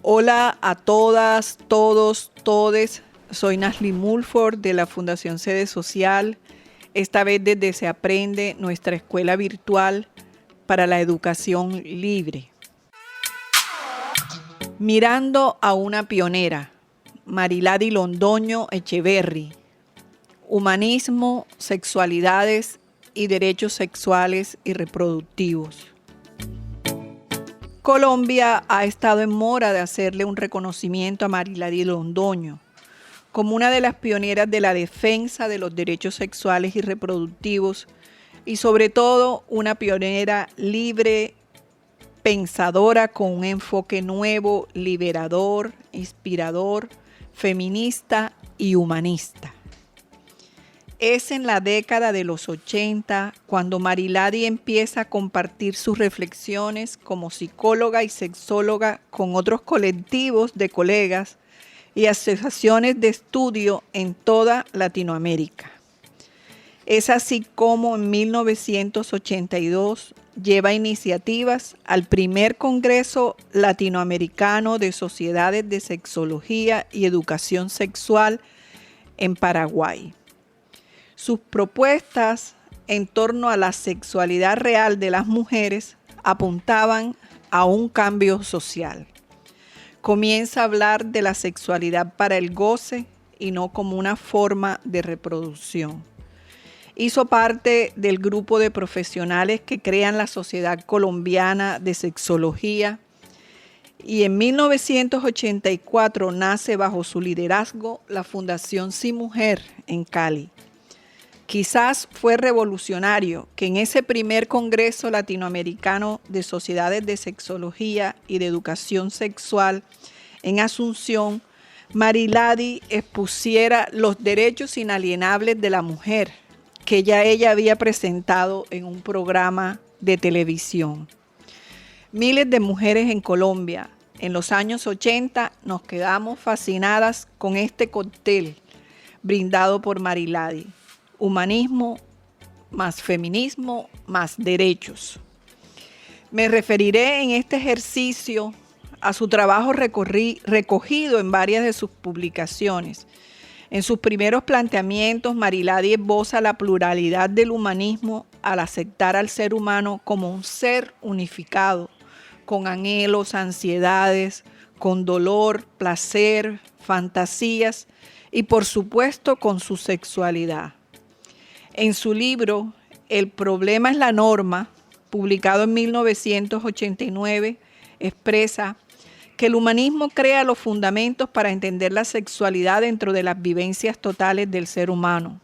Hola a todas, todos, todes. Soy Nasli Mulford de la Fundación Sede Social, esta vez desde Se Aprende, nuestra escuela virtual para la educación libre. Mirando a una pionera, Marilady Londoño Echeverry. Humanismo, sexualidades y derechos sexuales y reproductivos. Colombia ha estado en mora de hacerle un reconocimiento a Marilady Londoño como una de las pioneras de la defensa de los derechos sexuales y reproductivos y sobre todo una pionera libre, pensadora con un enfoque nuevo, liberador, inspirador, feminista y humanista. Es en la década de los 80 cuando Marilady empieza a compartir sus reflexiones como psicóloga y sexóloga con otros colectivos de colegas y asociaciones de estudio en toda Latinoamérica. Es así como en 1982 lleva iniciativas al primer Congreso Latinoamericano de Sociedades de Sexología y Educación Sexual en Paraguay. Sus propuestas en torno a la sexualidad real de las mujeres apuntaban a un cambio social. Comienza a hablar de la sexualidad para el goce y no como una forma de reproducción. Hizo parte del grupo de profesionales que crean la Sociedad Colombiana de Sexología y en 1984 nace bajo su liderazgo la Fundación Sí Mujer en Cali. Quizás fue revolucionario que en ese primer Congreso Latinoamericano de Sociedades de Sexología y de Educación Sexual en Asunción, Marilady expusiera los derechos inalienables de la mujer que ya ella había presentado en un programa de televisión. Miles de mujeres en Colombia en los años 80 nos quedamos fascinadas con este cóctel brindado por Marilady. Humanismo más feminismo más derechos. Me referiré en este ejercicio a su trabajo recogido en varias de sus publicaciones. En sus primeros planteamientos, Marilady esboza la pluralidad del humanismo al aceptar al ser humano como un ser unificado, con anhelos, ansiedades, con dolor, placer, fantasías y por supuesto con su sexualidad. En su libro El problema es la norma, publicado en 1989, expresa que el humanismo crea los fundamentos para entender la sexualidad dentro de las vivencias totales del ser humano.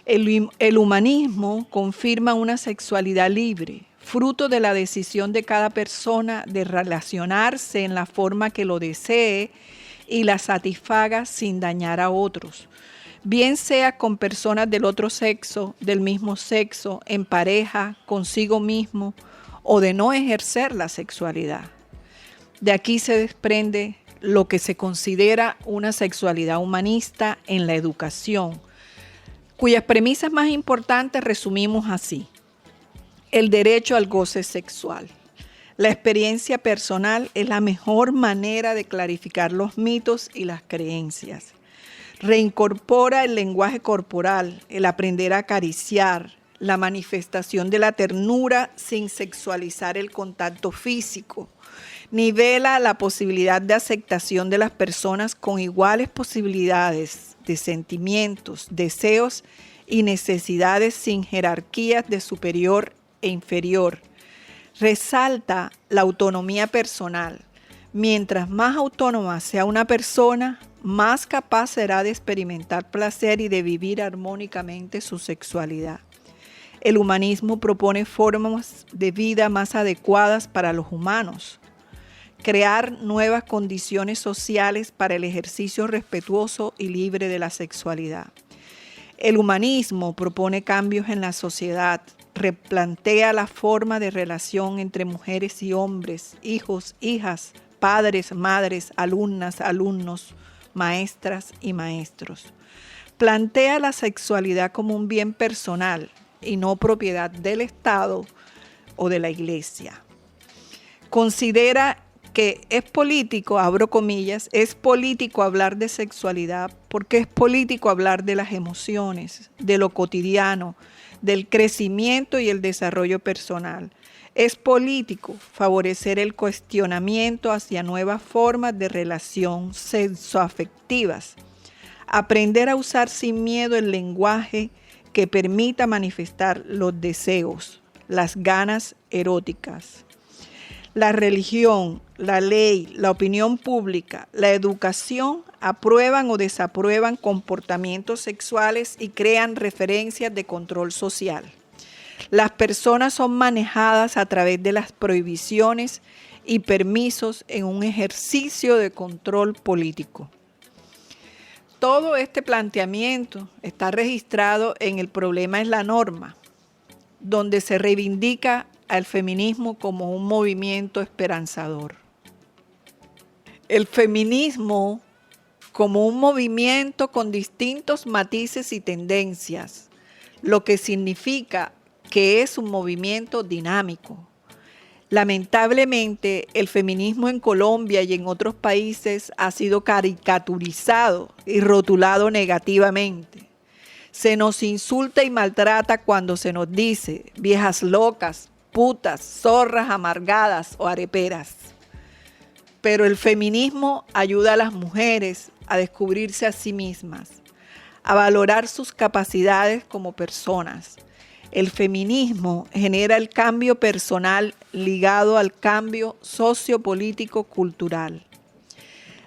El humanismo confirma una sexualidad libre, fruto de la decisión de cada persona de relacionarse en la forma que lo desee y la satisfaga sin dañar a otros, bien sea con personas del otro sexo, del mismo sexo, en pareja, consigo mismo, o de no ejercer la sexualidad. De aquí se desprende lo que se considera una sexualidad humanista en la educación, cuyas premisas más importantes resumimos así: el derecho al goce sexual. La experiencia personal es la mejor manera de clarificar los mitos y las creencias. Reincorpora el lenguaje corporal, el aprender a acariciar, la manifestación de la ternura sin sexualizar el contacto físico. Nivela la posibilidad de aceptación de las personas con iguales posibilidades de sentimientos, deseos y necesidades sin jerarquías de superior e inferior. Resalta la autonomía personal. Mientras más autónoma sea una persona, más capaz será de experimentar placer y de vivir armónicamente su sexualidad. El humanismo propone formas de vida más adecuadas para los humanos. Crear nuevas condiciones sociales para el ejercicio respetuoso y libre de la sexualidad. El humanismo propone cambios en la sociedad, replantea la forma de relación entre mujeres y hombres, hijos, hijas, padres, madres, alumnas, alumnos, maestras y maestros. Plantea la sexualidad como un bien personal y no propiedad del Estado, o de la iglesia. Considera que es político, abro comillas, es político hablar de sexualidad porque es político hablar de las emociones, de lo cotidiano, del crecimiento y el desarrollo personal. Es político favorecer el cuestionamiento hacia nuevas formas de relación sexoafectivas. Aprender a usar sin miedo el lenguaje que permita manifestar los deseos, las ganas eróticas. La religión, la ley, la opinión pública, la educación aprueban o desaprueban comportamientos sexuales y crean referencias de control social. Las personas son manejadas a través de las prohibiciones y permisos en un ejercicio de control político. Todo este planteamiento está registrado en El problema es la norma, donde se reivindica al feminismo como un movimiento esperanzador. El feminismo como un movimiento con distintos matices y tendencias, lo que significa que es un movimiento dinámico. Lamentablemente, el feminismo en Colombia y en otros países ha sido caricaturizado y rotulado negativamente. Se nos insulta y maltrata cuando se nos dice viejas locas, putas, zorras amargadas o areperas. Pero el feminismo ayuda a las mujeres a descubrirse a sí mismas, a valorar sus capacidades como personas. El feminismo genera el cambio personal ligado al cambio sociopolítico-cultural.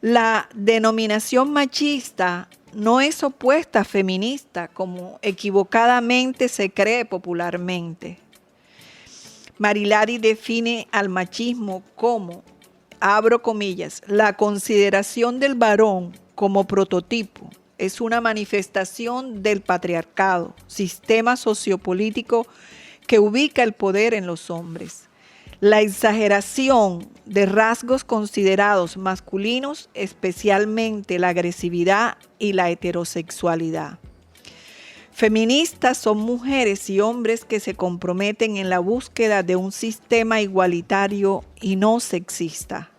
La denominación machista no es opuesta a feminista, como equivocadamente se cree popularmente. Marilady define al machismo como, abro comillas, la consideración del varón como prototipo. Es una manifestación del patriarcado, sistema sociopolítico que ubica el poder en los hombres. La exageración de rasgos considerados masculinos, especialmente la agresividad y la heterosexualidad. Feministas son mujeres y hombres que se comprometen en la búsqueda de un sistema igualitario y no sexista.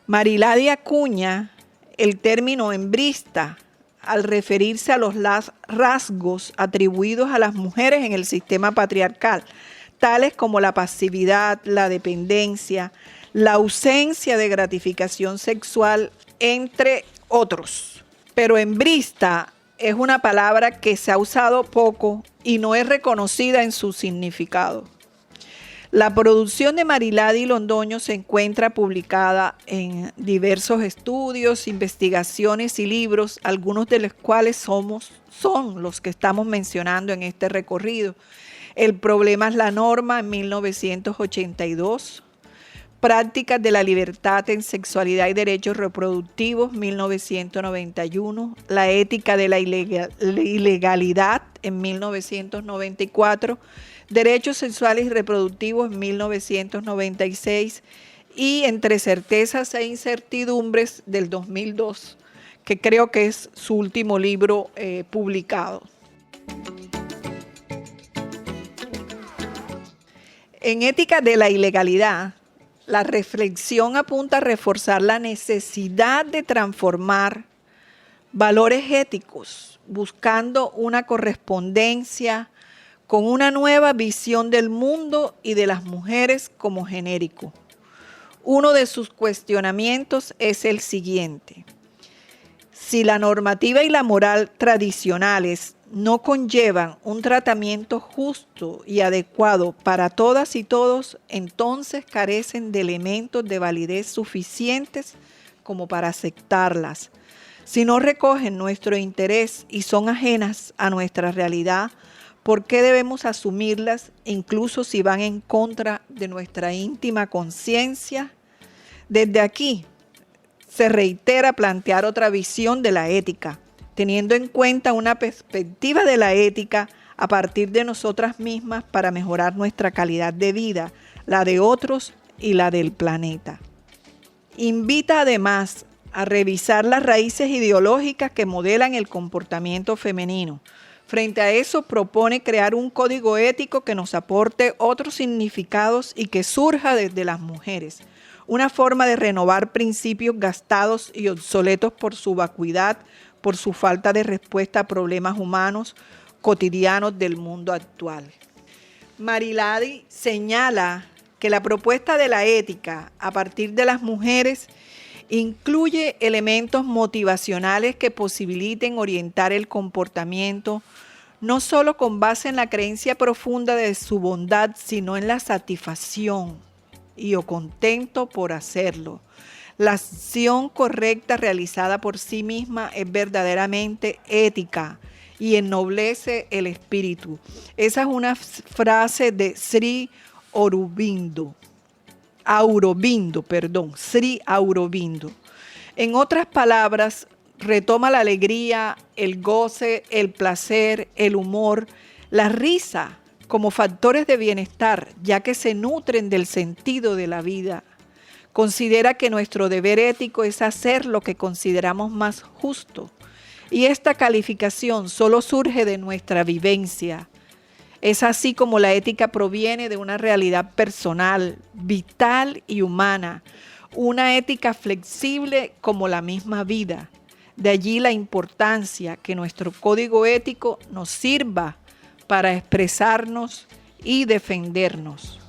Marilady acuña el término hembrista al referirse a los rasgos atribuidos a las mujeres en el sistema patriarcal, tales como la pasividad, la dependencia, la ausencia de gratificación sexual, entre otros. Pero hembrista es una palabra que se ha usado poco y no es reconocida en su significado. La producción de Marilady Londoño se encuentra publicada en diversos estudios, investigaciones y libros, algunos de los cuales son los que estamos mencionando en este recorrido. El problema es la norma en 1982, Prácticas de la libertad en sexualidad y derechos reproductivos, 1991, La ética de la ilegalidad en 1994, Derechos sexuales y reproductivos en 1996 y Entre certezas e incertidumbres del 2002, que creo que es su último libro publicado. En Ética de la ilegalidad, la reflexión apunta a reforzar la necesidad de transformar valores éticos, buscando una correspondencia con una nueva visión del mundo y de las mujeres como genérico. Uno de sus cuestionamientos es el siguiente: si la normativa y la moral tradicionales no conllevan un tratamiento justo y adecuado para todas y todos, entonces carecen de elementos de validez suficientes como para aceptarlas. Si no recogen nuestro interés y son ajenas a nuestra realidad, ¿por qué debemos asumirlas, incluso si van en contra de nuestra íntima conciencia? Desde aquí se reitera plantear otra visión de la ética, teniendo en cuenta una perspectiva de la ética a partir de nosotras mismas para mejorar nuestra calidad de vida, la de otros y la del planeta. Invita además a revisar las raíces ideológicas que modelan el comportamiento femenino, Frente a eso, propone crear un código ético que nos aporte otros significados y que surja desde las mujeres. Una forma de renovar principios gastados y obsoletos por su vacuidad, por su falta de respuesta a problemas humanos cotidianos del mundo actual. Marilady señala que la propuesta de la ética a partir de las mujeres incluye elementos motivacionales que posibiliten orientar el comportamiento, no solo con base en la creencia profunda de su bondad, sino en la satisfacción y o contento por hacerlo. La acción correcta realizada por sí misma es verdaderamente ética y ennoblece el espíritu. Esa es una frase de Sri Aurobindo. Sri Aurobindo. En otras palabras, retoma la alegría, el goce, el placer, el humor, la risa como factores de bienestar, ya que se nutren del sentido de la vida. Considera que nuestro deber ético es hacer lo que consideramos más justo, y esta calificación solo surge de nuestra vivencia. Es así como la ética proviene de una realidad personal, vital y humana, una ética flexible como la misma vida. De allí la importancia que nuestro código ético nos sirva para expresarnos y defendernos.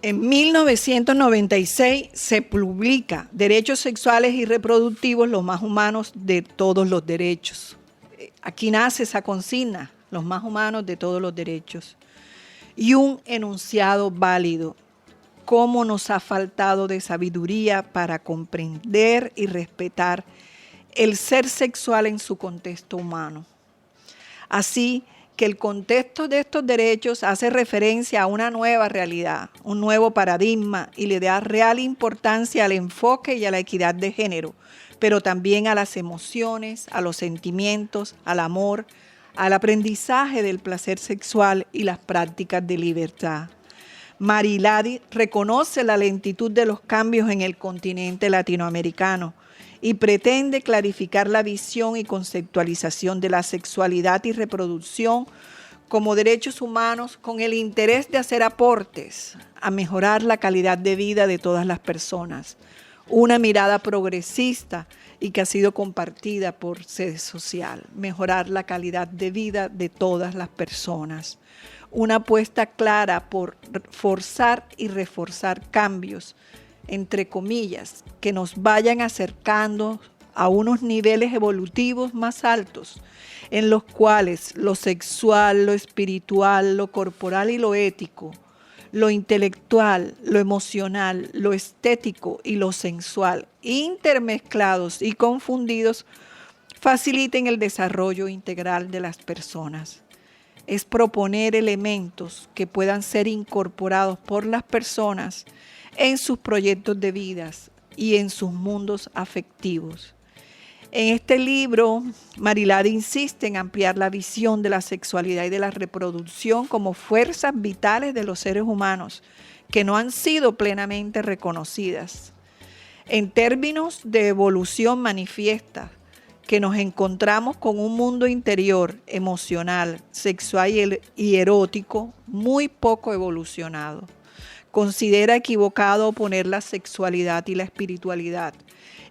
En 1996 se publica Derechos Sexuales y Reproductivos, los más humanos de todos los derechos. Aquí nace esa consigna, los más humanos de todos los derechos. Y un enunciado válido. ¿Cómo nos ha faltado de sabiduría para comprender y respetar el ser sexual en su contexto humano? Así que el contexto de estos derechos hace referencia a una nueva realidad, un nuevo paradigma, y le da real importancia al enfoque y a la equidad de género, pero también a las emociones, a los sentimientos, al amor, al aprendizaje del placer sexual y las prácticas de libertad. Marilady reconoce la lentitud de los cambios en el continente latinoamericano y pretende clarificar la visión y conceptualización de la sexualidad y reproducción como derechos humanos con el interés de hacer aportes a mejorar la calidad de vida de todas las personas. Una mirada progresista y que ha sido compartida por Sede Social, mejorar la calidad de vida de todas las personas. Una apuesta clara por forzar y reforzar cambios, entre comillas, que nos vayan acercando a unos niveles evolutivos más altos, en los cuales lo sexual, lo espiritual, lo corporal y lo ético, lo intelectual, lo emocional, lo estético y lo sensual, intermezclados y confundidos, faciliten el desarrollo integral de las personas. Es proponer elementos que puedan ser incorporados por las personas en sus proyectos de vidas y en sus mundos afectivos. En este libro, Marilady insiste en ampliar la visión de la sexualidad y de la reproducción como fuerzas vitales de los seres humanos que no han sido plenamente reconocidas. En términos de evolución manifiesta que nos encontramos con un mundo interior, emocional, sexual y erótico muy poco evolucionado. Considera equivocado oponer la sexualidad y la espiritualidad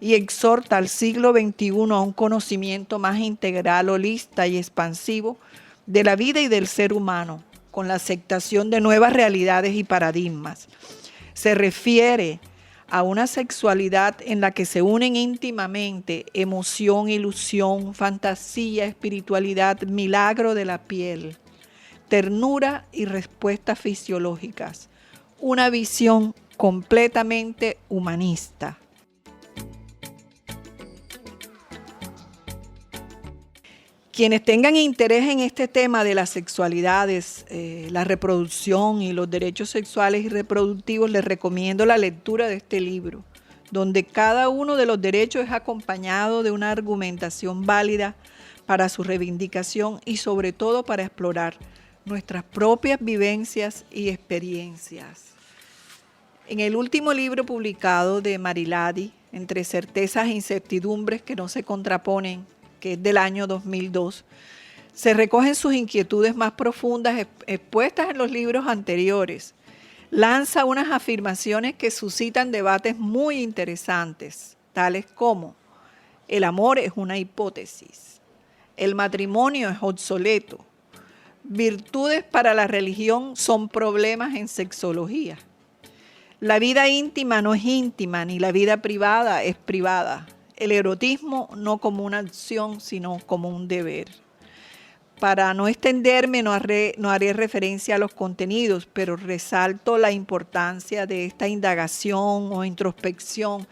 y exhorta al siglo XXI a un conocimiento más integral, holista y expansivo de la vida y del ser humano, con la aceptación de nuevas realidades y paradigmas. Se refiere a una sexualidad en la que se unen íntimamente emoción, ilusión, fantasía, espiritualidad, milagro de la piel, ternura y respuestas fisiológicas. Una visión completamente humanista. Quienes tengan interés en este tema de las sexualidades, la reproducción y los derechos sexuales y reproductivos, les recomiendo la lectura de este libro, donde cada uno de los derechos es acompañado de una argumentación válida para su reivindicación y sobre todo para explorar nuestras propias vivencias y experiencias. En el último libro publicado de Marilady, Entre certezas e incertidumbres que no se contraponen, que es del año 2002, se recogen sus inquietudes más profundas expuestas en los libros anteriores. Lanza unas afirmaciones que suscitan debates muy interesantes, tales como: el amor es una hipótesis, el matrimonio es obsoleto, virtudes para la religión son problemas en sexología, la vida íntima no es íntima, ni la vida privada es privada, el erotismo no como una acción, sino como un deber. Para no extenderme, no haré referencia a los contenidos, pero resalto la importancia de esta indagación o introspección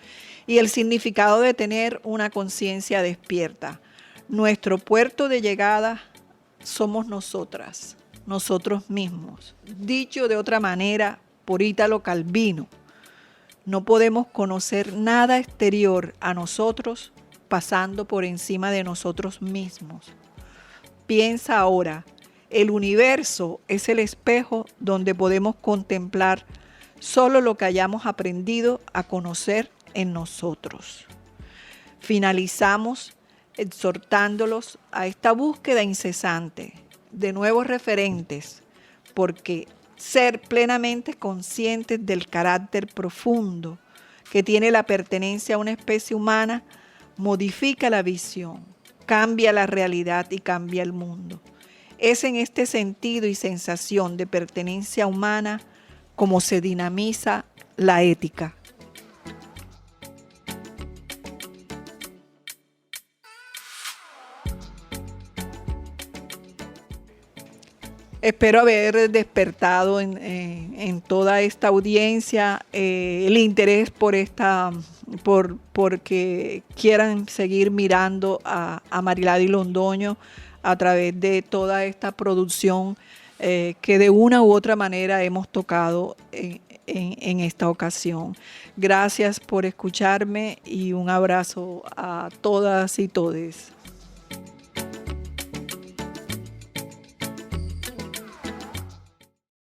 y el significado de tener una conciencia despierta. Nuestro puerto de llegada somos nosotras, nosotros mismos. Dicho de otra manera, por Ítalo Calvino, no podemos conocer nada exterior a nosotros pasando por encima de nosotros mismos. Piensa ahora, el universo es el espejo donde podemos contemplar solo lo que hayamos aprendido a conocer en nosotros. Finalizamos exhortándolos a esta búsqueda incesante de nuevos referentes, porque ser plenamente conscientes del carácter profundo que tiene la pertenencia a una especie humana modifica la visión, cambia la realidad y cambia el mundo. Es en este sentido y sensación de pertenencia humana como se dinamiza la ética. Espero haber despertado en toda esta audiencia el interés porque quieran seguir mirando a Marilady Londoño a través de toda esta producción que de una u otra manera hemos tocado en esta ocasión. Gracias por escucharme y un abrazo a todas y todes.